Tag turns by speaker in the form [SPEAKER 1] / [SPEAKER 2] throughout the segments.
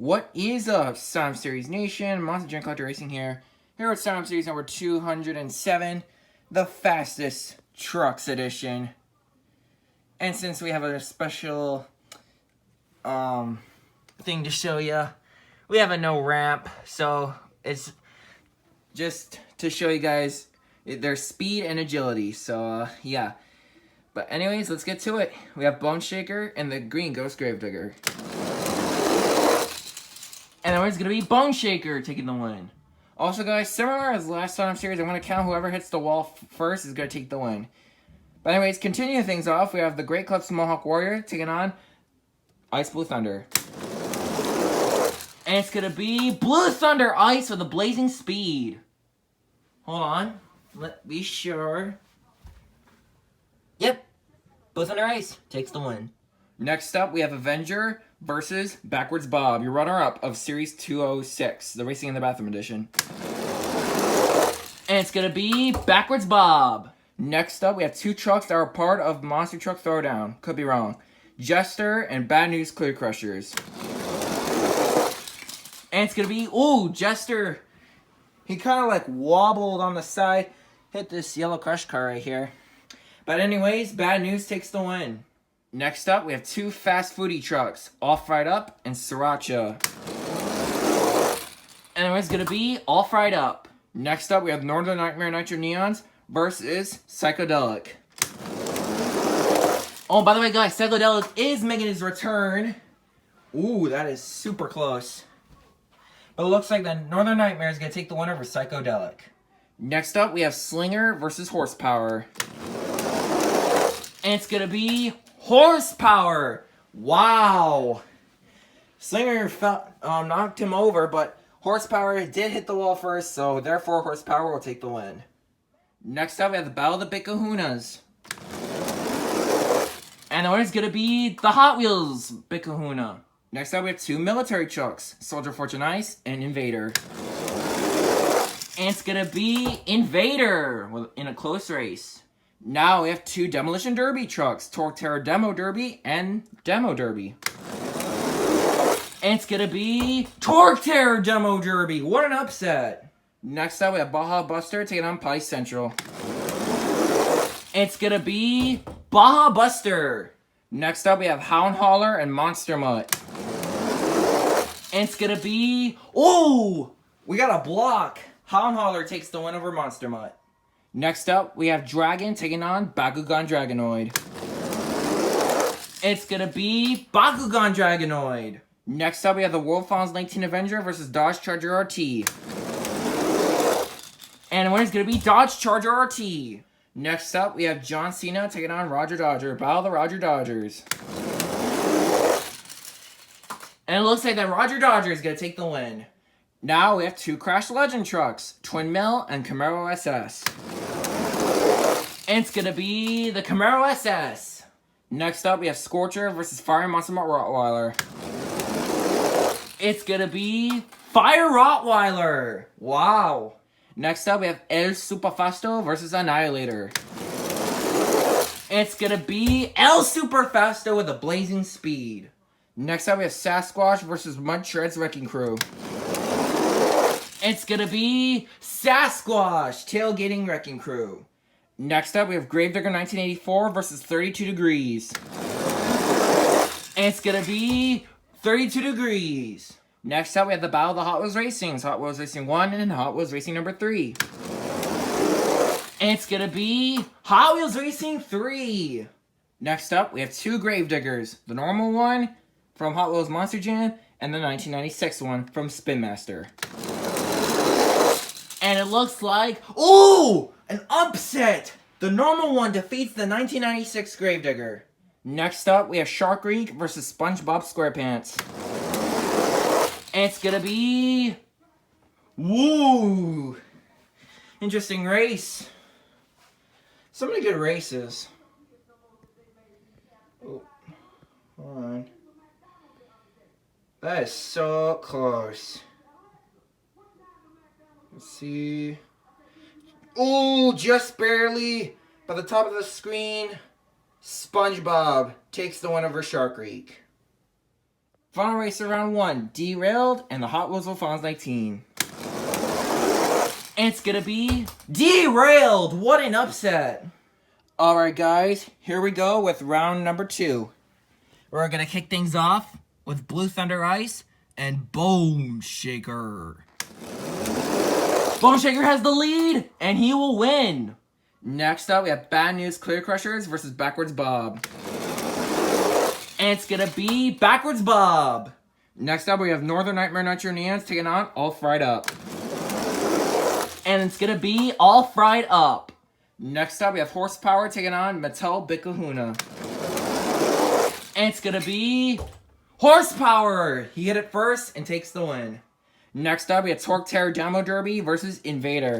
[SPEAKER 1] What is up, Sonic Series Nation? Monster Jam Collector Racing here. Here at Sonic Series number 207, the fastest trucks edition. And since we have a special thing to show you, we have a no ramp, so it's just to show you guys their speed and agility. So yeah. But anyways, let's get to it. We have Bone Shaker and the green Ghost Gravedigger. And then it's going to be Bone Shaker taking the win. Also, guys, similar as last Sonic Series, I'm going to count whoever hits the wall first is going to take the win. But anyways, continuing things off, we have the Great Clips Mohawk Warrior taking on Ice Blue Thunder. And it's going to be Blue Thunder Ice with a blazing speed. Hold on. Let me be sure. Yep. Blue Thunder Ice takes the win. Next up, we have Avenger versus Backwards Bob, your runner-up of Series 206, the Racing in the Bathroom edition. And it's going to be Backwards Bob. Next up, we have two trucks that are part of Monster Truck Throwdown. Could be wrong. Jester and Bad News Clear Crushers. And it's going to be, ooh, Jester. He kind of like wobbled on the side, hit this yellow crush car right here. But anyways, Bad News takes the win. Next up, we have two fast foodie trucks, All Fried Up and Sriracha. And it's going to be All Fried Up. Next up, we have Northern Nightmare Nitro Neons versus Psychedelic. Oh, by the way, guys, Psychedelic is making his return. Ooh, that is super close. But it looks like the Northern Nightmare is going to take the winner for Psychedelic. Next up, we have Slinger versus Horsepower. And it's going to be Horsepower. Wow. Slinger knocked him over, but Horsepower did hit the wall first, so therefore Horsepower will take the win. Next up, we have the Battle of the Big Kahunas. And the winner is going to be the Hot Wheels Big Kahuna. Next up, we have two military trucks, Soldier Fortune Ice and Invader. And it's going to be Invader in a close race. Now we have two Demolition Derby trucks, Torque Terror Demo Derby and Demo Derby. And it's going to be Torque Terror Demo Derby. What an upset. Next up, we have Baja Buster taking on Pice Central. And it's going to be Baja Buster. Next up, we have Hound Hauler and Monster Mutt. And it's going to be... Oh! We got a block. Hound Hauler takes the win over Monster Mutt. Next up, we have Dragon taking on Bakugan Dragonoid. It's going to be Bakugan Dragonoid. Next up, we have the World Finals 19 Avenger versus Dodge Charger RT. And the winner's going to be Dodge Charger RT. Next up, we have John Cena taking on Roger Dodger. Battle of the Roger Dodgers. And it looks like that Roger Dodger is going to take the win. Now we have two Crash Legend trucks, Twin Mill and Camaro SS. And it's going to be the Camaro SS. Next up, we have Scorcher versus Fire Monster Mutt Rottweiler. It's going to be Fire Rottweiler. Wow. Next up, we have El Superfasto versus Annihilator. It's going to be El Superfasto with a blazing speed. Next up, we have Sasquatch versus Mud Shred's Wrecking Crew. It's going to be Sasquatch Tailgating Wrecking Crew. Next up, we have Gravedigger 1984 versus 32 Degrees. And it's going to be 32 Degrees. Next up, we have the Battle of the Hot Wheels Racings. Hot Wheels Racing 1 and Hot Wheels Racing number 3. And it's going to be Hot Wheels Racing 3. Next up, we have two Gravediggers. The normal one from Hot Wheels Monster Jam and the 1996 one from Spin Master. And it looks like, ooh, an upset. The normal one defeats the 1996 Gravedigger. Next up, we have Shark Reek versus SpongeBob SquarePants. And it's going to be, woo, interesting race. So many good races. Oh, hold on. That is so close. Let's see. Oh, just barely. By the top of the screen, SpongeBob takes the win over Shark Reek. Final race of round 1, Derailed, and the Hot Wheels Finals 19. And it's gonna be Derailed! What an upset! Alright guys, here we go with round number 2. We're gonna kick things off with Blue Thunder Ice and Bone Shaker. Bone Shaker has the lead, and he will win. Next up, we have Bad News Clear Crushers versus Backwards Bob. And it's gonna be Backwards Bob. Next up, we have Northern Nightmare Nitro Neons taking on All Fried Up. And it's gonna be All Fried Up. Next up, we have Horsepower taking on Mattel Big Kahuna. And it's gonna be Horsepower. He hit it first and takes the win. Next up, we have Torque Terror Demo Derby versus Invader.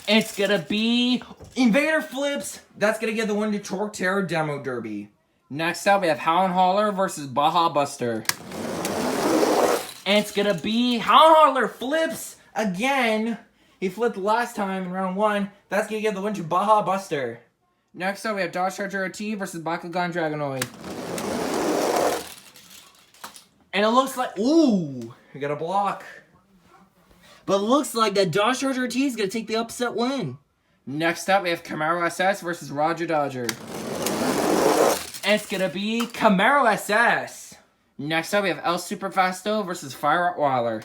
[SPEAKER 1] And it's gonna be Invader flips. That's gonna give the win to Torque Terror Demo Derby. Next up, we have Hound Holler versus Baja Buster. And it's gonna be Hound Holler flips again. He flipped last time in round 1. That's gonna give the win to Baja Buster. Next up, we have Dodge Charger RT versus Bakugan Dragonoid. And it looks like, ooh, we got a block. But it looks like that Dodge Charger RT is gonna take the upset win. Next up, we have Camaro SS versus Roger Dodger. And it's gonna be Camaro SS. Next up, we have El Superfasto versus Fire Rottweiler.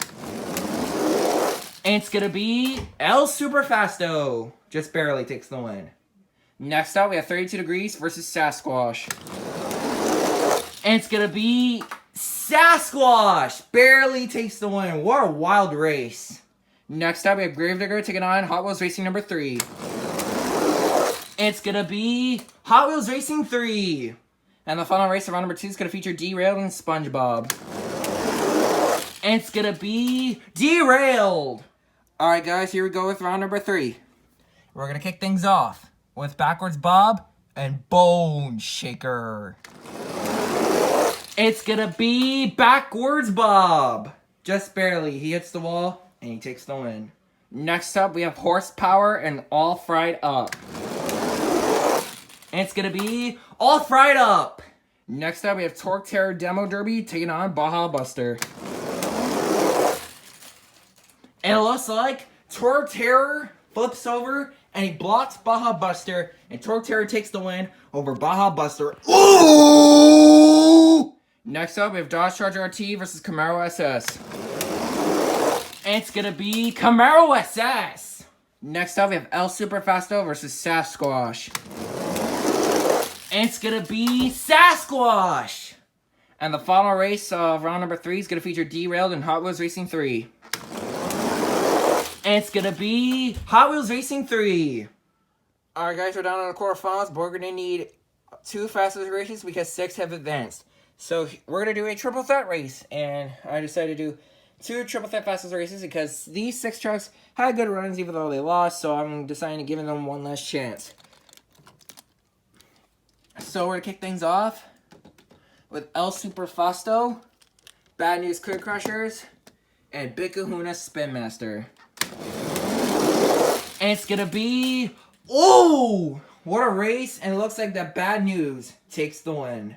[SPEAKER 1] And it's gonna be El Superfasto. Just barely takes the win. Next up, we have 32 Degrees versus Sasquatch. And it's gonna be Sasquatch. Barely takes the win. What a wild race. Next up, we have Gravedigger taking on Hot Wheels Racing number 3. And it's gonna be Hot Wheels Racing 3. And the final race of round number 2 is gonna feature Derailed and SpongeBob. And it's gonna be Derailed. Alright guys, here we go with round number 3. We're gonna kick things off with Backwards Bob and Bone Shaker. It's gonna be Backwards Bob. Just barely. He hits the wall and he takes the win. Next up, we have Horsepower and All Fried Up. And it's gonna be All Fried Up. Next up, we have Torque Terror Demo Derby taking on Baja Buster. And it looks like Torque Terror flips over and he blocks Baja Buster. And Torque Terror takes the win over Baja Buster. Ooh! Next up, we have Dodge Charger RT versus Camaro SS. And it's gonna be Camaro SS. Next up, we have El Superfasto versus Sasquatch. And it's gonna be Sasquatch. And the final race of round number 3 is gonna feature Derailed and Hot Wheels Racing 3. And it's gonna be Hot Wheels Racing 3. Alright guys, we're down on the quarterfinals, but we're gonna need 2 fastest races because 6 have advanced. So we're gonna do a triple threat race, and I decided to do 2 triple threat fastest races because these 6 trucks had good runs even though they lost, so I'm deciding to give them one last chance. So we're gonna kick things off with El Superfasto, Bad News Clear Crushers, and Big Kahuna Spin Master. And it's gonna be, oh, what a race! And it looks like that Bad News takes the win.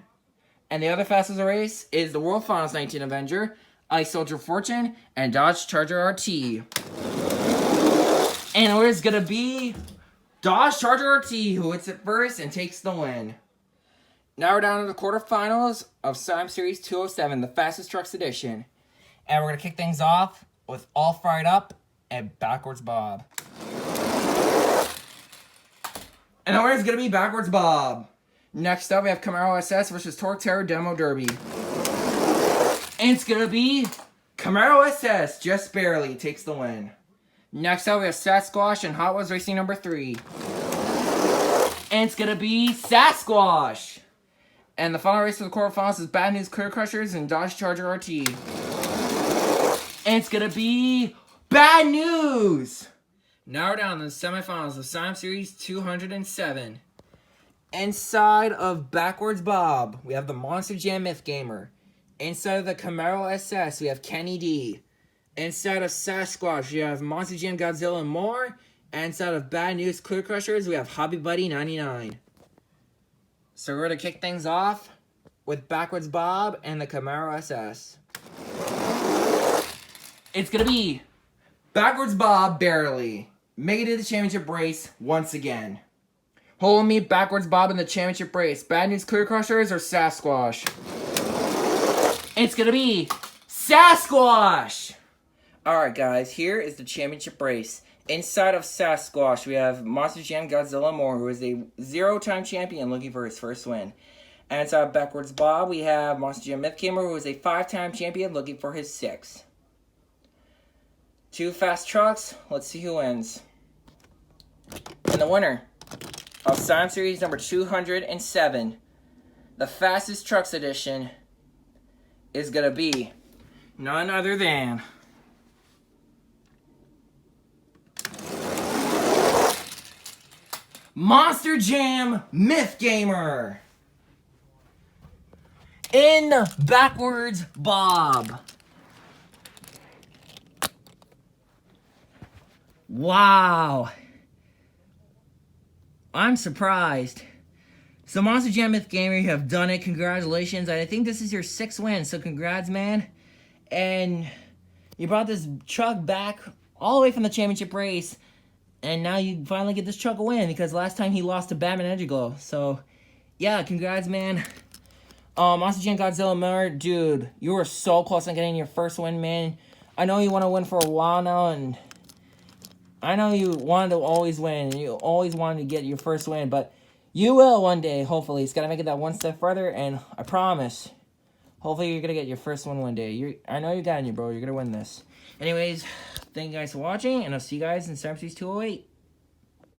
[SPEAKER 1] And the other fastest race is the World Finals 19 Avenger, Ice Soldier Fortune, and Dodge Charger RT. And it's gonna be Dodge Charger RT who hits it first and takes the win. Now we're down to the quarterfinals of Sim Series 207, the Fastest Trucks Edition. And we're going to kick things off with All Fried Up and Backwards Bob. And the winner is going to be Backwards Bob. Next up, we have Camaro SS versus Torque Terror Demo Derby. And it's going to be Camaro SS, just barely takes the win. Next up, we have Sasquatch and Hot Wheels Racing number 3. And it's going to be Sasquatch. And the final race of the quarterfinals is Bad News Clear Crushers and Dodge Charger RT. And it's gonna be Bad News! Now we're down to the semifinals of Sim Series 207. Inside of Backwards Bob, we have the Monster Jam Myth Gamer. Inside of the Camaro SS, we have Kenny D. Inside of Sasquatch, we have Monster Jam Godzilla and more. And inside of Bad News Clear Crushers, we have Hobby Buddy 99. So we're going to kick things off with Backwards Bob and the Camaro SS. It's gonna be Backwards Bob barely. Make it to the championship race once again. Hold me Backwards Bob in the championship race. Bad News Clear Crushers or Sasquatch? It's gonna be Sasquatch! Alright guys, here is the championship race. Inside of Sasquatch, we have Monster Jam Godzilla Moore, who is a 0-time champion looking for his first win. And inside of Backwards Bob, we have Monster Jam Myth Gamer, who is a 5-time champion looking for his 6th. 2 fast trucks, let's see who wins. And the winner of Sign Series number 207, the Fastest Trucks Edition, is gonna be none other than Monster Jam Myth Gamer in Backwards Bob. Wow. I'm surprised. So Monster Jam Myth Gamer, you have done it. Congratulations. I think this is your 6th win, so congrats, man. And you brought this truck back all the way from the championship race. And now you finally get this truck a win, because last time he lost to Batman Energy Glow. So, yeah, congrats, man. Monster Jam Godzilla Miller, dude, you were so close on getting your first win, man. I know you want to win for a while now, and I know you wanted to always win, and you always wanted to get your first win, but you will one day, hopefully. It's got to make it that one step further, and I promise, hopefully you're going to get your first one day. I know you got it in you, bro. You're going to win this. Anyways, thank you guys for watching, and I'll see you guys in Semifinals 208.